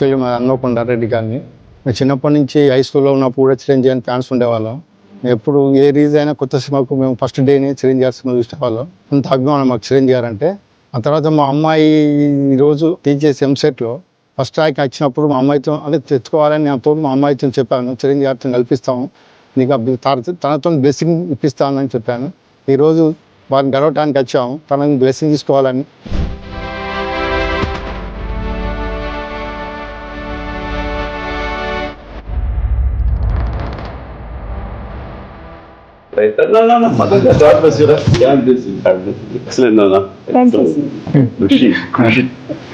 Actually మా హన్మకొండ రెడ్డి గారిని. మేము చిన్నప్పటి నుంచి హై స్కూల్లో ఉన్నప్పుడు కూడా చిరంజీవి అని ఫ్యాన్స్ ఉండేవాళ్ళం. ఎప్పుడు ఏ రిలీజ్ అయినా కొత్త సినిమాకు మేము ఫస్ట్ డేనే చిరంజీవి గారి సినిమా చూసేవాళ్ళం. అంత అభిమానం మాకు చిరంజీవి గారు అంటే. ఆ తర్వాత మా అమ్మాయి ఈరోజు టీచర్స్ ఎంసెట్లో ఫస్ట్ ర్యాంక్ వచ్చినప్పుడు మా అమ్మాయితో అదే తెచ్చుకోవాలని నేను మా అమ్మాయితో చెప్పాను, చిరంజీవి గారితో కల్పిస్తాము, నీకు తనతో బ్లెస్సింగ్ ఇప్పిస్తానని చెప్పాను. ఈరోజు వారిని గడవటానికి వచ్చాము, తనని బ్లెస్సింగ్ తీసుకోవాలని.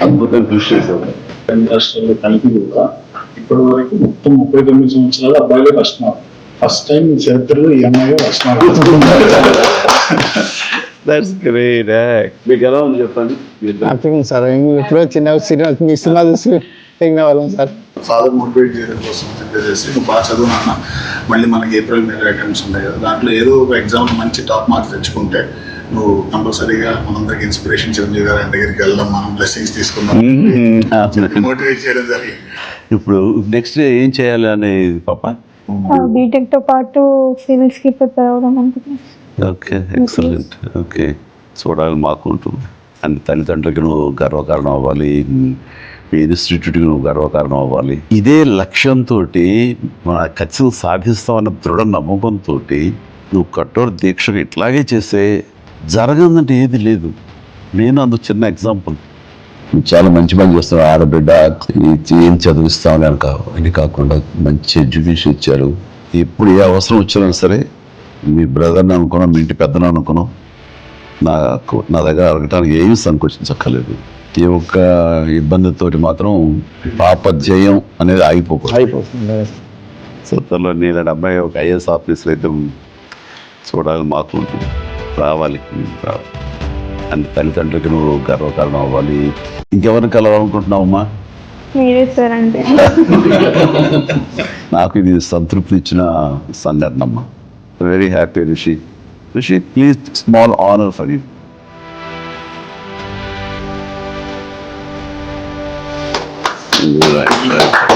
అద్భుతం కృషి చేశారు. రాష్ట్రాల్లో కలిపి కూడా ఇప్పటి వరకు మొత్తం 39 సంవత్సరాలు అబ్బాయిలే ఫస్ట్ టైం చరిత్రలో ఈ అమ్మాయి మీకు ఎలా ఉంది చెప్పండి. సార్ ఎప్పుడో చిన్న సినిమా మీ సినిమా చూసి ఎగిన వాళ్ళం సార్. ఫాదర్ మోటివేట్ చేయడం కోసం ప్రిపేర్ చేసి నువ్వు బాగా చదువు నాన్న, మళ్ళీ మనకి ఏప్రిల్ మే ఐటమ్స్ ఉంటాయి కదా, దాంట్లో ఏదో ఒక ఎగ్జామ్ మంచి టాప్ మార్క్స్ తెచ్చుకుంటే నువ్వు కంపల్సరీగా మనందరికి ఇన్స్పిరేషన్ చిరంజీవి గారి దగ్గరికి వెళ్దాం, మనం బ్లెస్సింగ్స్ తీసుకుందాం మోటివేట్ చేయడం జరిగింది. ఇప్పుడు నెక్స్ట్ ఏం చేయాలి అనేది పాప? బీటెక్ తో పాటు సివిల్స్ కి ప్రిపేర్ అవుదాం అనుకుంటున్నాను. Okay, excellent. ఓకే, చూడాలి మాకు ఉంటుంది. అండ్ తల్లిదండ్రులకి నువ్వు గర్వకారణం అవ్వాలి, ఈ ఇన్స్టిట్యూట్కి నువ్వు గర్వకారణం అవ్వాలి. ఇదే లక్ష్యంతో మన ఖచ్చితంగా సాధిస్తామన్న దృఢ నమ్మకంతో నువ్వు కఠోర దీక్షగా ఇట్లాగే చేస్తే జరగదంటే ఏది లేదు. నేను అందుకు చిన్న ఎగ్జాంపుల్. చాలా మంచి పని చేస్తున్నావు. ఆడబిడ్డ ఏం చదివిస్తాం కనుక అని కాకుండా మంచి ఎడ్యుకేషన్ ఇచ్చారు. ఎప్పుడు ఏ అవసరం వచ్చినా సరే మీ బ్రదర్ని అనుకున్నాం, మీ ఇంటి పెద్దను అనుకున్నాం, నా దగ్గర అడగటానికి ఏమీ సంకోచించక్కర్లేదు. ఈ ఒక్క ఇబ్బందితోటి మాత్రం పాప జయం అనేది అయిపోతుంది. సొంతలో నేను అబ్బాయి ఒక ఐఏఎస్ ఆఫీసర్ అయితే చూడాలి మాకు ఉంటుంది. రావాలి అండ్ తల్లిదండ్రులకి నువ్వు గర్వకారణం అవ్వాలి. ఇంకెవరిని కలవాలనుకుంటున్నావమ్మా? మీరే సార్ అంటే నాకు ఇది సంతృప్తి ఇచ్చిన సంఘటన అమ్మా. Very happy Rishi. Rishi, please, small honour for you. Right.